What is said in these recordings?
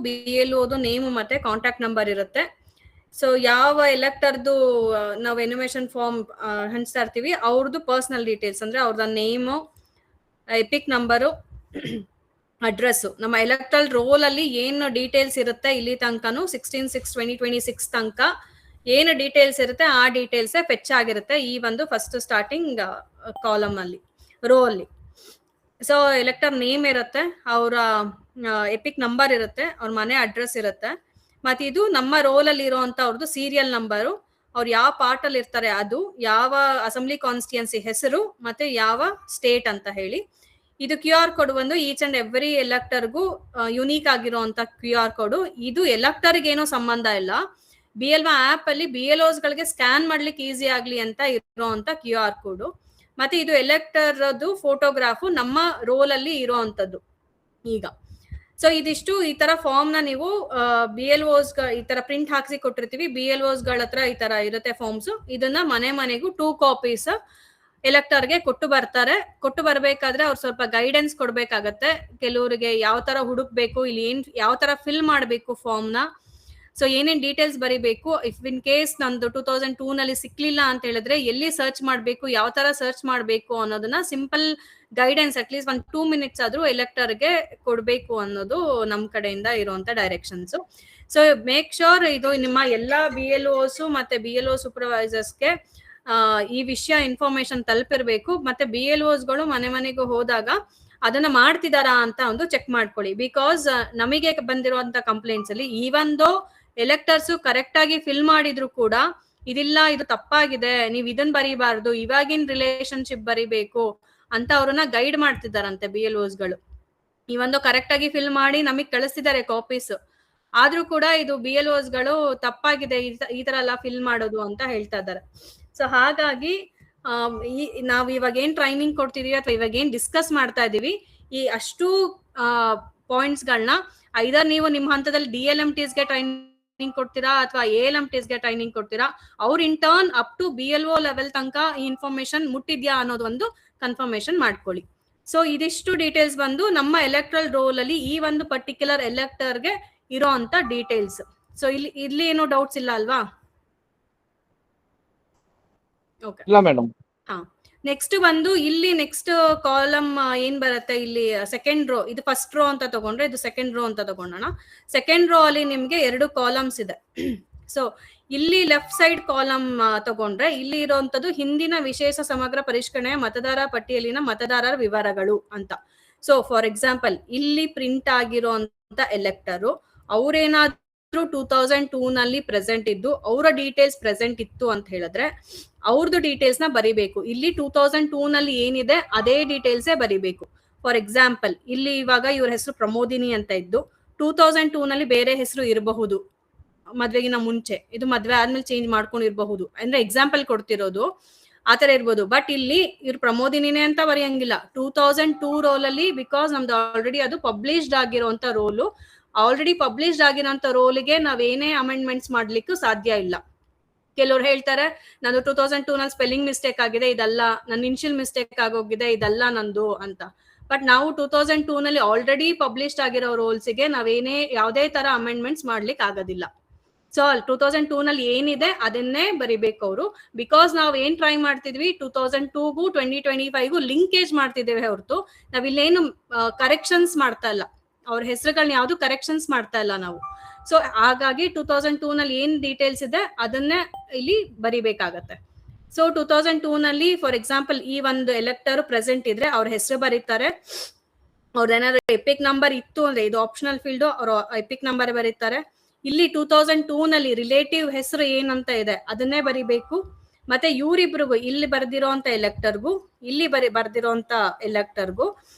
BLOದು name ಮತ್ತೆ contact number ಇರುತ್ತೆ. So ಯಾವ ಎಲೆಕ್ಟರ್ದು ನಾವು ಎನಿಮೇಷನ್ ಫಾರ್ಮ್ ಹಂಚ್ತಾ ಇರ್ತೀವಿ ಅವ್ರದ್ದು ಪರ್ಸನಲ್ ಡೀಟೇಲ್ಸ್ ಅಂದ್ರೆ ಅವ್ರದ್ದು ನೇಮು, ಎಪಿಕ್ ನಂಬರು, ಅಡ್ರೆಸ್, ನಮ್ಮ ಎಲೆಕ್ಟ್ರಲ್ ರೋಲ್ ಅಲ್ಲಿ ಏನು ಡೀಟೇಲ್ಸ್ ಇರುತ್ತೆ ಇಲ್ಲಿ ತನಕನು 16/6/2026 ತನಕ ಏನು ಡೀಟೇಲ್ಸ್ ಇರುತ್ತೆ ಆ ಡೀಟೇಲ್ಸ್ ಫೆಚ್ ಆಗಿರುತ್ತೆ ಈ ಒಂದು ಫಸ್ಟ್ ಸ್ಟಾರ್ಟಿಂಗ್ ಕಾಲಮ್ ಅಲ್ಲಿ, ರೋ ಅಲ್ಲಿ. ಸೊ ಎಲೆಕ್ಟರ್ ನೇಮ್ ಇರುತ್ತೆ, ಅವರ ಎಪಿಕ್ ನಂಬರ್ ಇರುತ್ತೆ, ಅವ್ರ ಮನೆ ಅಡ್ರೆಸ್ ಇರುತ್ತೆ, ಮತ್ತೆ ಇದು ನಮ್ಮ ರೋಲ್ ಅಲ್ಲಿ ಇರುವಂತ ಅವ್ರದ್ದು ಸೀರಿಯಲ್ ನಂಬರು, ಅವ್ರು ಯಾವ ಪಾರ್ಟ್ ಅಲ್ಲಿ ಇರ್ತಾರೆ ಅದು, ಯಾವ ಅಸೆಂಬ್ಲಿ ಕಾನ್ಸ್ಟಿಟ್ಯೂನ್ಸಿ ಹೆಸರು, ಮತ್ತೆ ಯಾವ ಸ್ಟೇಟ್ ಅಂತ ಹೇಳಿ. ಇದು QR ಕೋಡ್ ಒಂದು ಈಚ್ ಅಂಡ್ ಎವ್ರಿ ಎಲೆಕ್ಟರ್ಗೂ ಯುನೀಕ್ ಆಗಿರುವಂತ QR ಕೋಡ್. ಇದು ಎಲೆಕ್ಟರ್ಗೆ ಏನೋ ಸಂಬಂಧ ಇಲ್ಲ, BLO ಆಪ್ ಅಲ್ಲಿ BLOs ಗಳಿಗೆ ಸ್ಕ್ಯಾನ್ ಮಾಡ್ಲಿಕ್ಕೆ ಈಸಿ ಆಗ್ಲಿ ಅಂತ ಇರುವಂತ QR ಕೋಡ್. ಮತ್ತೆ ಇದು ಎಲೆಕ್ಟರ್ದು ಫೋಟೋಗ್ರಾಫು ನಮ್ಮ ರೋಲ್ ಅಲ್ಲಿ ಇರುವಂತದ್ದು ಈಗ. ಸೊ ಇದಿಷ್ಟು ಈ ತರ ಫಾರ್ಮ್ ನ ನೀವು BLOs ಈ ತರ ಪ್ರಿಂಟ್ ಹಾಕ್ಸಿ ಕೊಟ್ಟಿರ್ತೀವಿ, BLOs ಗಳ ಹತ್ರ ಈ ತರ ಇರುತ್ತೆ ಫಾರ್ಮ್ಸ್. ಇದನ್ನ ಮನೆಗೂ 2 ಕಾಪೀಸ್ ಎಲೆಕ್ಟರ್ಗೆ ಕೊಟ್ಟು ಬರ್ತಾರೆ. ಕೊಟ್ಟು ಬರ್ಬೇಕಾದ್ರೆ ಅವ್ರು ಸ್ವಲ್ಪ ಗೈಡೆನ್ಸ್ ಕೊಡ್ಬೇಕಾಗತ್ತೆ, ಕೆಲವರಿಗೆ ಯಾವ ತರ ಹುಡುಕ್ಬೇಕು, ಇಲ್ಲಿ ಯಾವ ತರ ಫಿಲ್ ಮಾಡ್ಬೇಕು ಫಾರ್ಮ್ ನ, ಸೊ ಏನೇನ್ ಡೀಟೇಲ್ಸ್ ಬರಿಬೇಕು, ಇಫ್ ಇನ್ ಕೇಸ್ ನಂದು 2002 ನಲ್ಲಿ ಸಿಕ್ಲಿಲ್ಲ ಅಂತ ಹೇಳಿದ್ರೆ ಎಲ್ಲಿ ಸರ್ಚ್ ಮಾಡ್ಬೇಕು, ಯಾವ ತರ ಸರ್ಚ್ ಮಾಡ್ಬೇಕು ಅನ್ನೋದನ್ನ ಸಿಂಪಲ್ ಗೈಡೆನ್ಸ್ ಅಟ್ಲೀಸ್ಟ್ 1-2 ಮಿನಿಟ್ಸ್ ಆದ್ರೂ ಎಲೆಕ್ಟರ್ಗೆ ಕೊಡ್ಬೇಕು ಅನ್ನೋದು ನಮ್ ಕಡೆಯಿಂದ ಇರುವಂತ ಡೈರೆಕ್ಷನ್ಸ್. ಸೊ ಮೇಕ್ ಶೋರ್ ಇದು ನಿಮ್ಮ ಎಲ್ಲಾ BLOs ಮತ್ತೆ BLO ಸೂಪರ್ವೈಸರ್ಸ್ಗೆ ಈ ವಿಷಯ ಇನ್ಫಾರ್ಮೇಶನ್ ತಲುಪಿರ್ಬೇಕು. ಮತ್ತೆ BLOs ಗಳು ಮನೆಗೂ ಹೋದಾಗ ಅದನ್ನ ಮಾಡ್ತಿದಾರಾ ಅಂತ ಒಂದು ಚೆಕ್ ಮಾಡ್ಕೊಳ್ಳಿ. ಬಿಕಾಸ್ ನಮಗೆ ಬಂದಿರುವಂತ ಕಂಪ್ಲೇಂಟ್ಸ್ ಅಲ್ಲಿ ಈವನ್ ದೋ ಎಲೆಕ್ಟರ್ಸ್ ಕರೆಕ್ಟ್ ಆಗಿ ಫಿಲ್ ಮಾಡಿದ್ರು ಕೂಡ ಇದಿಲ್ಲ, ಇದು ತಪ್ಪಾಗಿದೆ, ನೀವ್ ಇದನ್ ಬರೀಬಾರ್ದು, ಇವಾಗಿನ ರಿಲೇಶನ್ಶಿಪ್ ಬರಿಬೇಕು ಅಂತ ಅವ್ರನ್ನ ಗೈಡ್ ಮಾಡ್ತಿದಾರಂತೆ BLOs ಗಳು. ಇವೊಂದು ಕರೆಕ್ಟ್ ಆಗಿ ಫಿಲ್ ಮಾಡಿ ನಮಗ್ ಕಳಿಸ್ತಿದ್ದಾರೆ ಕಾಪೀಸ್, ಆದ್ರೂ ಕೂಡ ಇದು BLOs ಗಳು ತಪ್ಪಾಗಿದೆ, ಈ ತರ ಎಲ್ಲ ಫಿಲ್ ಮಾಡೋದು ಅಂತ ಹೇಳ್ತಾ ಇದ್ದಾರೆ. ಸೊ ಹಾಗಾಗಿ ನಾವ್ ಇವಾಗ ಏನ್ ಟ್ರೈನಿಂಗ್ ಕೊಡ್ತಿದೀವಿ ಅಥವಾ ಇವಾಗ ಏನ್ ಡಿಸ್ಕಸ್ ಮಾಡ್ತಾ ಇದೀವಿ, ಈ ಅಷ್ಟು ಪಾಯಿಂಟ್ಸ್ ಗಳನ್ನ ಐದರ್ ನೀವು ನಿಮ್ಮ ಹಂತದಲ್ಲಿ DLMTs ಗೆ ಟ್ರೈನಿಂಗ್ ಕೊಡ್ತೀರಾ ಅಥವಾ ALMTs ಗೆ ಟ್ರೈನಿಂಗ್ ಕೊಡ್ತೀರಾ, ಅವ್ರ in turn up to BLO level ತನಕ ಈ ಇನ್ಫಾರ್ಮೇಶನ್ ಮುಟ್ಟಿದ್ಯಾ ಅನ್ನೋದು ಒಂದು ಕನ್ಫರ್ಮೇಶನ್ ಮಾಡ್ಕೊಳ್ಳಿ. ಸೊ ಇದಿಷ್ಟು ಡೀಟೇಲ್ಸ್ ಬಂದು ನಮ್ಮ ಎಲೆಕ್ಟ್ರಲ್ ರೋಲ್ ಅಲ್ಲಿ ಈ ಒಂದು ಪರ್ಟಿಕ್ಯುಲರ್ ಎಲೆಕ್ಟರ್ಗೆ ಇರೋ ಅಂತ ಡೀಟೇಲ್ಸ್. ಸೊ ಇಲ್ಲಿ ಏನೋ ಡೌಟ್ಸ್ ಇಲ್ಲ ಅಲ್ವಾ? ಓಕೆ, ಇಲ್ಲ ಮೇಡಮ್. ನೆಕ್ಸ್ಟ್ ಬಂದು ಇಲ್ಲಿ ನೆಕ್ಸ್ಟ್ ಕಾಲಮ್ ಏನ್ ಬರುತ್ತೆ, ಇಲ್ಲಿ ಸೆಕೆಂಡ್ ರೋ, ಇದು ಫಸ್ಟ್ ರೋ ಅಂತ ತಗೊಂಡ್ರೆ ಇದು ಸೆಕೆಂಡ್ ರೋ ಅಂತ ತಗೊಂಡೋಣ. ಸೆಕೆಂಡ್ ರೋ ಅಲ್ಲಿ ನಿಮ್ಗೆ 2 ಕಾಲಮ್ಸ್ ಇದೆ. ಸೊ ಇಲ್ಲಿ ಲೆಫ್ಟ್ ಸೈಡ್ ಕಾಲಮ್ ತಗೊಂಡ್ರೆ ಇಲ್ಲಿ ಇರುವಂತದ್ದು ಹಿಂದಿನ ವಿಶೇಷ ಸಮಗ್ರ ಪರಿಷ್ಕರಣೆಯ ಮತದಾರ ಪಟ್ಟಿಯಲ್ಲಿನ ಮತದಾರರ ವಿವರಗಳು ಅಂತ. ಸೊ ಫಾರ್ ಎಕ್ಸಾಂಪಲ್ ಇಲ್ಲಿ ಪ್ರಿಂಟ್ ಆಗಿರೋಂತ ಎಲೆಕ್ಟರು ಅವ್ರೇನಾದ್ರೂ 2002 ನಲ್ಲಿ ಪ್ರೆಸೆಂಟ್ ಇದ್ದು ಅವರ ಡೀಟೇಲ್ಸ್ ಪ್ರೆಸೆಂಟ್ ಇತ್ತು ಅಂತ ಹೇಳಿದ್ರೆ ಅವ್ರದ್ದು ಡೀಟೇಲ್ಸ್ ನ ಬರಿಬೇಕು. ಇಲ್ಲಿ 2002 ನಲ್ಲಿ ಏನಿದೆ ಅದೇ ಡೀಟೇಲ್ಸ್ ಬರಿಬೇಕು. ಫಾರ್ ಎಕ್ಸಾಂಪಲ್ ಇಲ್ಲಿ ಇವಾಗ ಇವ್ರ ಹೆಸರು ಪ್ರಮೋದಿನಿ ಅಂತ ಇದ್ದು 2002 ನಲ್ಲಿ ಬೇರೆ ಹೆಸರು ಇರಬಹುದು, ಮದ್ವೆಗಿನ ಮುಂಚೆ, ಇದು ಮದ್ವೆ ಆದ್ಮೇಲೆ ಚೇಂಜ್ ಮಾಡ್ಕೊಂಡಿರ್ಬಹುದು, ಅಂದ್ರೆ ಎಕ್ಸಾಂಪಲ್ ಕೊಡ್ತಿರೋದು ಆತರ ಇರ್ಬೋದು. ಬಟ್ ಇಲ್ಲಿ ಇವ್ರು ಪ್ರಮೋದಿನಿನೇ ಅಂತ ಬರೆಯಂಗಿಲ್ಲ, 2002 ರೋಲ್ ಅಲ್ಲಿ, ಬಿಕಾಸ್ ನಮ್ದು ಆಲ್ರೆಡಿ ಅದು ಪಬ್ಲಿಷ್ಡ್ ಆಗಿರುವಂತ ರೋಲು. ಆಲ್ರೆಡಿ ಪಬ್ಲಿಷ್ಡ್ ಆಗಿರೋಂತ ರೋಲಿಗೆ ನಾವೇನೇ ಅಮೆಂಡ್ಮೆಂಟ್ಸ್ ಮಾಡ್ಲಿಕ್ಕೂ ಸಾಧ್ಯ ಇಲ್ಲ. ಕೆಲವ್ರು ಹೇಳ್ತಾರೆ ನಂದು 2002 ನಲ್ಲಿ ಸ್ಪೆಲ್ಲಿಂಗ್ ಮಿಸ್ಟೇಕ್ ಆಗಿದೆ, ಇದಲ್ಲ, ನನ್ನ ಇನ್ಶಿಯಲ್ ಮಿಸ್ಟೇಕ್ ಆಗೋಗಿದೆ, ಇದಲ್ಲ ನಂದು ಅಂತ. ಬಟ್ ನಾವು 2002 ನಲ್ಲಿ ಆಲ್ರೆಡಿ ಪಬ್ಲಿಷ್ಡ್ ಆಗಿರೋ ರೋಲ್ಸ್ಗೆ ನಾವೇನೇ ಯಾವುದೇ ತರ ಅಮೆಂಡ್ಮೆಂಟ್ಸ್ ಮಾಡ್ಲಿಕ್ಕೆ ಆಗೋದಿಲ್ಲ. ಸೊ 2002 ನಲ್ಲಿ ಏನಿದೆ ಅದನ್ನೇ ಬರಿಬೇಕು ಅವರು. ಬಿಕಾಸ್ ನಾವ್ ಏನ್ ಟ್ರೈ ಮಾಡ್ತಿದ್ವಿ 2002ಗೂ 2025ಗೂ ಲಿಂಕೇಜ್ ಮಾಡ್ತಿದ್ದೇವೆ ಹೊರತು ನಾವಿಲ್ಲೇನು ಕರೆಕ್ಷನ್ಸ್ ಮಾಡ್ತಾ ಇಲ್ಲ, ಅವ್ರ ಹೆಸರುಗಳನ್ನ ಯಾವ್ದು ಕರೆಕ್ಷನ್ಸ್ ಮಾಡ್ತಾ ಇಲ್ಲ ನಾವು. ಸೊ ಹಾಗಾಗಿ 2002 ನಲ್ಲಿ ಏನ್ ಡೀಟೇಲ್ಸ್ ಇದೆ ಅದನ್ನೇ ಇಲ್ಲಿ ಬರಿಬೇಕಾಗತ್ತೆ. ಸೊ 2002 ನಲ್ಲಿ ಫಾರ್ ಎಕ್ಸಾಂಪಲ್ ಈ ಒಂದು ಎಲೆಕ್ಟರ್ ಪ್ರೆಸೆಂಟ್ ಇದ್ರೆ ಅವ್ರ ಹೆಸರು ಬರೀತಾರೆ, ಅವ್ರದ್ದು ಏನಾದ್ರು ಎಪಿಕ್ ನಂಬರ್ ಇತ್ತು ಅಂದ್ರೆ ಇದು ಆಪ್ಷನಲ್ ಫೀಲ್ಡ್, ಅವ್ರ ಎಪಿಕ್ ನಂಬರ್ ಬರೀತಾರೆ. ಇಲ್ಲಿ 2002 ನಲ್ಲಿ ರಿಲೇಟಿವ್ ಹೆಸರು ಏನಂತ ಇದೆ ಅದನ್ನೇ ಬರಿಬೇಕು. ಮತ್ತೆ ಇವ್ರಿಬ್ರಿಗೂ ಇಲ್ಲಿ ಬರ್ದಿರೋಂತ ಎಲೆಕ್ಟರ್ಗೂ ಇಲ್ಲಿ ಬರ್ದಿರೋಂತ ಎಲೆಕ್ಟರ್ಗೂ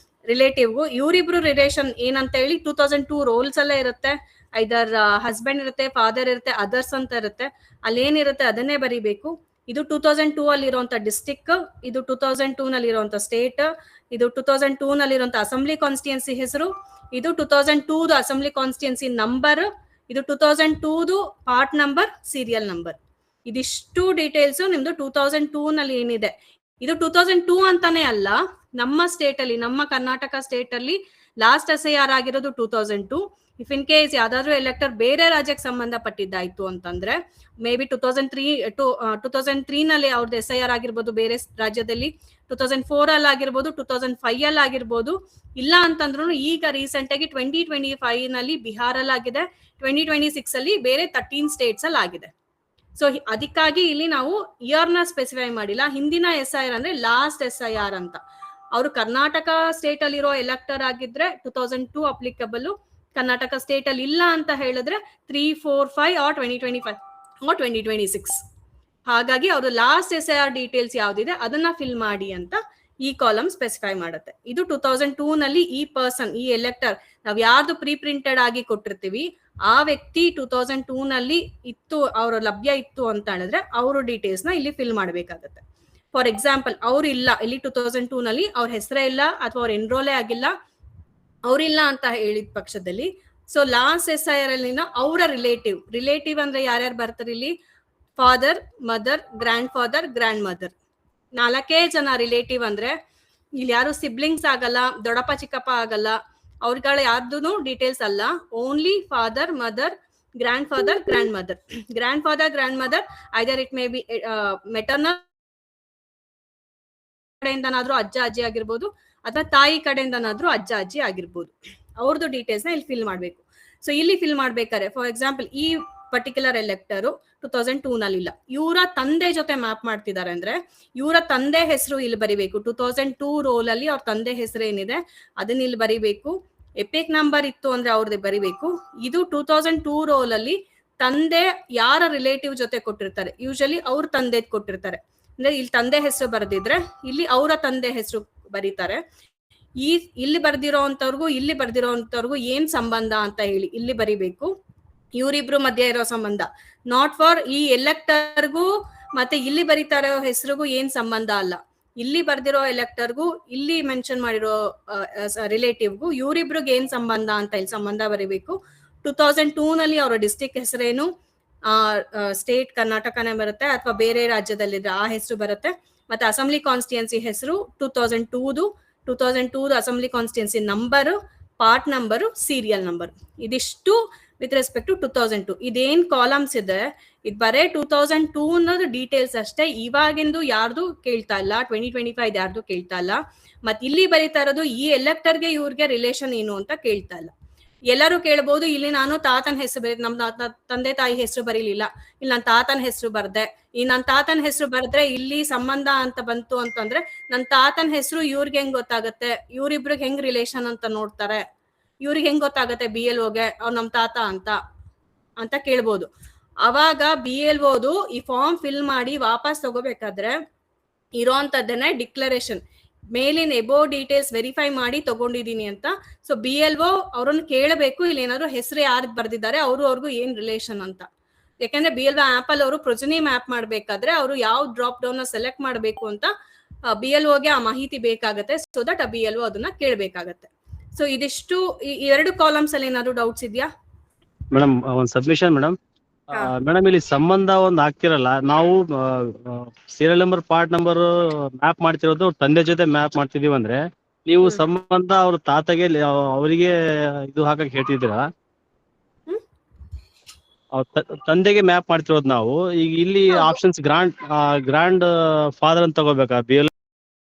ರಿಲೇಟಿವ್ಗೂ ಇವರಿಬ್ರು ರಿಲೇಷನ್ ಏನಂತ ಹೇಳಿ 2002 ರೋಲ್ಸ್ ಅಲ್ಲೇ ಇರುತ್ತೆ. ಐದರ್ ಹಸ್ಬೆಂಡ್ ಇರುತ್ತೆ, ಫಾದರ್ ಇರುತ್ತೆ, ಅದರ್ಸ್ ಅಂತ ಇರುತ್ತೆ, ಅಲ್ಲೇನಿರುತ್ತೆ ಅದನ್ನೇ ಬರಿಬೇಕು. ಇದು 2002 ಅಲ್ಲಿ ಇರುವಂತ ಡಿಸ್ಟಿಕ್, ಇದು 2002 ನಲ್ಲಿ ಇರುವಂತ ಸ್ಟೇಟ್, ಇದು 2002 ನಲ್ಲಿ ಇರುವಂತ ಅಸೆಂಬ್ಲಿ ಕಾನ್ಸ್ಟಿಟ್ಯೂನ್ಸಿ ಹೆಸರು, ಇದು 2002 ಅಸೆಂಬ್ಲಿ ಕಾನ್ಸ್ಟಿಟ್ಯೂನ್ಸಿ ನಂಬರ್, ಇದು 2002 ಪಾರ್ಟ್ ನಂಬರ್, ಸೀರಿಯಲ್ ನಂಬರ್. ಇದಿಷ್ಟು ಡೀಟೇಲ್ಸ್ ನಿಮ್ದು 2002 ನಲ್ಲಿ ಏನಿದೆ. ಇದು 2002 ಅಂತಾನೆ ಅಲ್ಲ, ನಮ್ಮ ಸ್ಟೇಟ್ ಅಲ್ಲಿ, ನಮ್ಮ ಕರ್ನಾಟಕ ಸ್ಟೇಟ್ ಅಲ್ಲಿ ಲಾಸ್ಟ್ SIR ಆಗಿರೋದು 2002. ಇಫ್ ಇನ್ ಕೇಸ್ ಯಾವ್ದಾದ್ರು ಎಲೆಕ್ಟರ್ ಬೇರೆ ರಾಜ್ಯಕ್ಕೆ ಸಂಬಂಧಪಟ್ಟಿದ್ದಾಯ್ತು ಅಂತಂದ್ರೆ ಮೇ ಬಿ 2003 ನಲ್ಲಿ ಅವ್ರದ್ದು SIR ಆಗಿರ್ಬೋದು ಬೇರೆ ರಾಜ್ಯದಲ್ಲಿ, 2004 ಅಲ್ಲಿ ಆಗಿರ್ಬೋದು, 2005 ಅಲ್ಲಿ ಆಗಿರ್ಬೋದು. ಇಲ್ಲ ಅಂತಂದ್ರು ಈಗ ರೀಸೆಂಟ್ ಆಗಿ 2025 ನಲ್ಲಿ ಬಿಹಾರಲ್ಲಿ ಆಗಿದೆ, 2026 ಅಲ್ಲಿ ಬೇರೆ 13 ಸ್ಟೇಟ್ಸ್ ಅಲ್ಲಿ ಆಗಿದೆ. ಸೊ ಅದಕ್ಕಾಗಿ ಇಲ್ಲಿ ನಾವು ಇಯರ್ ನ ಸ್ಪೆಸಿಫೈ ಮಾಡಿಲ್ಲ. ಹಿಂದಿನ SIR ಅಂದ್ರೆ ಲಾಸ್ಟ್ SIR ಅಂತ. ಅವರು ಕರ್ನಾಟಕ ಸ್ಟೇಟ್ ಅಲ್ಲಿ ಇರೋ ಎಲೆಕ್ಟರ್ ಆಗಿದ್ರೆ 2002 ಅಪ್ಲಿಕಬಲ್, ಕರ್ನಾಟಕ ಸ್ಟೇಟ್ ಅಲ್ಲಿ ಇಲ್ಲ ಅಂತ ಹೇಳಿದ್ರೆ 3, 4, 5 ಆರ್ 2025 ಆರ್ 2026. ಹಾಗಾಗಿ ಅವರು ಲಾಸ್ಟ್ SIR ಡೀಟೇಲ್ಸ್ ಯಾವ್ದಿದೆ ಅದನ್ನ ಫಿಲ್ ಮಾಡಿ ಅಂತ ಈ ಕಾಲಮ್ ಸ್ಪೆಸಿಫೈ ಮಾಡುತ್ತೆ. ಇದು 2002 ನಲ್ಲಿ ಈ ಪರ್ಸನ್, ಈ ಎಲೆಕ್ಟರ್ ನಾವ್ ಯಾರ್ದು ಪ್ರೀ ಪ್ರಿಂಟೆಡ್ ಆಗಿ ಕೊಟ್ಟಿರ್ತೀವಿ ಆ ವ್ಯಕ್ತಿ 2002 ನಲ್ಲಿ ಇತ್ತು, ಅವ್ರ ಲಭ್ಯ ಇತ್ತು ಅಂತ ಹೇಳಿದ್ರೆ ಅವರು ಡೀಟೇಲ್ಸ್ ನ ಇಲ್ಲಿ ಫಿಲ್ ಮಾಡ್ಬೇಕಾಗತ್ತೆ. ಫಾರ್ ಎಕ್ಸಾಂಪಲ್ ಅವ್ರು ಇಲ್ಲ, ಇಲ್ಲಿ 2002 ನಲ್ಲಿ ಅವ್ರ ಹೆಸರೇ ಇಲ್ಲ ಅಥವಾ ಅವ್ರ ಎನ್ರೋಲೇ ಆಗಿಲ್ಲ, ಅವ್ರಿಲ್ಲ ಅಂತ ಹೇಳಿದ ಪಕ್ಷದಲ್ಲಿ ಸೊ ಲಾಸ್ಟ್ SIR ಅಲ್ಲಿ ಅವರ ರಿಲೇಟಿವ್ ಅಂದ್ರೆ ಯಾರ್ಯಾರು ಬರ್ತಾರೆ ಇಲ್ಲಿ? Father, mother, grandfather, grand mother, 4 ಜನ ರಿಲೇಟಿವ್. ಅಂದ್ರೆ ಇಲ್ಲಿ ಯಾರು ಸಿಬ್ಲಿಂಗ್ಸ್ ಆಗಲ್ಲ, ದೊಡ್ಡಪ್ಪ ಚಿಕ್ಕಪ್ಪ ಆಗಲ್ಲ, ಅವ್ರಗಳ ಯಾರ್ದು ಡೀಟೇಲ್ಸ್ ಅಲ್ಲ. Only father, mother, grandfather, grandmother. Grandfather, grandmother either it may be maternal ಕಡೆಯಿಂದನಾದ್ರೂ ಅಜ್ಜ ಅಜ್ಜಿ ಆಗಿರ್ಬೋದು ಅಥವಾ ತಾಯಿ ಕಡೆಯಿಂದನಾದ್ರೂ ಅಜ್ಜ ಅಜ್ಜಿ ಆಗಿರ್ಬೋದು. ಅವ್ರದ್ದು ಡೀಟೇಲ್ಸ್ ನ ಇಲ್ಲಿ ಫಿಲ್ ಮಾಡ್ಬೇಕು. ಸೊ ಇಲ್ಲಿ ಫಿಲ್ ಮಾಡ್ಬೇಕಾದ್ರೆ ಫಾರ್ ಎಕ್ಸಾಂಪಲ್ ಈ ಪರ್ಟಿಕ್ಯುಲರ್ ಎಲೆಕ್ಟರ್ 2002 ನಲ್ಲಿ ಇಲ್ಲ, ಇವರ ತಂದೆ ಜೊತೆ ಮ್ಯಾಪ್ ಮಾಡ್ತಿದ್ದಾರೆ ಅಂದ್ರೆ ಇವರ ತಂದೆ ಹೆಸರು ಇಲ್ಲಿ ಬರಿಬೇಕು. 2002 ರೋಲ್ ಅಲ್ಲಿ ಅವ್ರ ತಂದೆ ಹೆಸರು ಏನಿದೆ ಅದನ್ನ ಇಲ್ಲಿ ಬರಿಬೇಕು. ಎಪಿಕ್ ನಂಬರ್ ಇತ್ತು ಅಂದ್ರೆ ಅವ್ರದ್ದು ಬರಿಬೇಕು. ಇದು 2002 ರೋಲ್ ಅಲ್ಲಿ ತಂದೆ ಯಾರ ರಿಲೇಟಿವ್ ಜೊತೆ ಕೊಟ್ಟಿರ್ತಾರೆ, ಯೂಶಲಿ ಅವ್ರ ತಂದೆ ಕೊಟ್ಟಿರ್ತಾರೆ. ಅಂದ್ರೆ ಇಲ್ಲಿ ತಂದೆ ಹೆಸರು ಬರ್ದಿದ್ರೆ ಇಲ್ಲಿ ಅವರ ತಂದೆ ಹೆಸರು ಬರೀತಾರೆ. ಇಲ್ಲಿ ಬರ್ದಿರೋಂಥವ್ರಿಗೂ ಇಲ್ಲಿ ಬರ್ದಿರೋಂಥವ್ರಿಗೂ ಏನ್ ಸಂಬಂಧ ಅಂತ ಹೇಳಿ ಇಲ್ಲಿ ಬರಿಬೇಕು. ಇವರಿಬ್ರು ಮಧ್ಯೆ ಇರೋ ಸಂಬಂಧ, ನಾಟ್ ಫಾರ್ ಈ ಎಲೆಕ್ಟರ್ಗೂ ಮತ್ತೆ ಇಲ್ಲಿ ಬರೀತಾ ಇರೋ ಹೆಸರಿಗೂ ಏನ್ ಸಂಬಂಧ ಅಲ್ಲ. ಇಲ್ಲಿ ಬರ್ದಿರೋ ಎಲೆಕ್ಟರ್ಗೂ ಇಲ್ಲಿ ಮೆನ್ಷನ್ ಮಾಡಿರೋ ರಿಲೇಟಿವ್ಗೂ ಇವರಿಬ್ರಿಗೆ ಏನ್ ಸಂಬಂಧ ಅಂತ ಇಲ್ಲಿ ಸಂಬಂಧ ಬರೀಬೇಕು. 2002 ನಲ್ಲಿ ಅವರ ಡಿಸ್ಟ್ರಿಕ್ಟ್ ಹೆಸರೇನು, ಸ್ಟೇಟ್ ಕರ್ನಾಟಕನೇ ಬರುತ್ತೆ ಅಥವಾ ಬೇರೆ ರಾಜ್ಯದಲ್ಲಿದ್ರೆ ಆ ಹೆಸರು ಬರುತ್ತೆ. ಮತ್ತೆ ಅಸೆಂಬ್ಲಿ ಕಾನ್ಸ್ಟಿಟ್ಯೂನ್ಸಿ ಹೆಸರು 2002 assembly constituency number, part number, serial number. ಇದಿಷ್ಟು ವಿತ್ ರೆಸ್ಪೆಕ್ಟ್ ಟು 2002. ಇದೇನ್ ಕಾಲಮ್ಸ್ ಇದೆ ಇದು ಬರೇ 2002 ಅನ್ನೋದು ಡೀಟೇಲ್ಸ್ ಅಷ್ಟೇ. ಇವಾಗಿಂದು ಯಾರ್ದು ಕೇಳ್ತಾ ಇಲ್ಲ, 2025 ಯಾರ್ದು ಕೇಳ್ತಾ ಇಲ್ಲ. ಮತ್ ಇಲ್ಲಿ ಬರೀತಾ ಇರೋದು ಈ ಎಲೆಕ್ಟರ್ಗೆ ಇವ್ರಿಗೆ ರಿಲೇಷನ್ ಏನು ಅಂತ ಕೇಳ್ತಾ ಇಲ್ಲ. ಎಲ್ಲರೂ ಕೇಳ್ಬೋದು, ಇಲ್ಲಿ ನಾನು ತಾತನ ಹೆಸರು ನಮ್ ತಂದೆ ತಾಯಿ ಹೆಸರು ಬರೀಲಿಲ್ಲ, ಇಲ್ಲಿ ನನ್ನ ತಾತನ ಹೆಸರು ಬರ್ದೆ. ಈ ನನ್ನ ತಾತನ ಹೆಸರು ಬರ್ದ್ರೆ ಇಲ್ಲಿ ಸಂಬಂಧ ಅಂತ ಬಂತು ಅಂತಂದ್ರೆ ನನ್ನ ತಾತನ ಹೆಸರು ಇವ್ರಿಗೆ ಹೆಂಗ್ ಗೊತ್ತಾಗತ್ತೆ, ಇವ್ರಿಬ್ರಿಗೆ ಹೆಂಗ್ ರಿಲೇಷನ್ ಅಂತ ನೋಡ್ತಾರೆ, ಇವ್ರಿಗೆ ಹೆಂಗ್ ಗೊತ್ತಾಗತ್ತೆ BLOಗೆ ಅವ್ರು ನಮ್ ತಾತ ಅಂತ ಕೇಳ್ಬೋದು. ಅವಾಗ BLOದು ಈ ಫಾರ್ಮ್ ಫಿಲ್ ಮಾಡಿ ವಾಪಸ್ ತಗೋಬೇಕಾದ್ರೆ ಇರೋಂಥದ್ದನ್ನೇ ಡಿಕ್ಲರೇಷನ್, ಮೇಲಿನ ಎಬೋ ಡೀಟೇಲ್ಸ್ ವೆರಿಫೈ ಮಾಡಿ ತಗೊಂಡಿದೀನಿ ಅಂತ. ಸೊ BLO ಅವ್ರನ್ನ ಕೇಳಬೇಕು, ಇಲ್ಲಿ ಏನಾದ್ರು ಹೆಸರು ಯಾರು ಬರ್ದಿದ್ದಾರೆ ಅವ್ರಿಗೂ ಏನ್ ರಿಲೇಷನ್ ಅಂತ. ಯಾಕಂದ್ರೆ BLO ಆಪ್ ಅಲ್ಲಿ ಅವರು ಪ್ರೊಜನಿ ಮ್ಯಾಪ್ ಮಾಡ್ಬೇಕಾದ್ರೆ ಅವರು ಯಾವ ಡ್ರಾಪ್ ಡೌನ್ ನ ಸೆಲೆಕ್ಟ್ ಮಾಡ್ಬೇಕು ಅಂತ BLOಗೆ ಆ ಮಾಹಿತಿ ಬೇಕಾಗತ್ತೆ. ಸೊ ದಟ್ BLO ಅದನ್ನ ಕೇಳ್ಬೇಕಾಗತ್ತೆ. ಸೊ ಇದಿಷ್ಟು ಈ 2 ಕಾಲಮ್ಸ್ ಅಲ್ಲಿ ಏನಾದ್ರು ಡೌಟ್ಸ್ ಇದೆಯಾ ಮೇಡಮ್? ಒಂದ್ ಸಬ್ಮಿಷನ್ ಮೇಡಮ್. ಮೇಡಮ್ ಇಲ್ಲಿ ಸಂಬಂಧ ಒಂದ್ ಆಗ್ತಿರಲ್ಲ, ನಾವು serial number part number map ಮಾಡ್ತಿರೋದು ತಂದೆ ಜೊತೆ ಮ್ಯಾಪ್ ಮಾಡ್ತಿದೀವಿ ಅಂದ್ರೆ ನೀವು ಸಂಬಂಧ ಅವ್ರ ತಾತಗೆ ಅವರಿಗೆ ಇದು ಹಾಕಕ್ ಹೇಳ್ತಿದ್ದೀರಾ? ತಂದೆಗೆ ಮ್ಯಾಪ್ ಮಾಡ್ತಿರೋದು ನಾವು. ಈಗ ಇಲ್ಲಿ ಆಪ್ಷನ್ಸ್ ಗ್ರಾಂಡ್ ಫಾದರ್ ಅಂತ ತಗೋಬೇಕಾ? BLO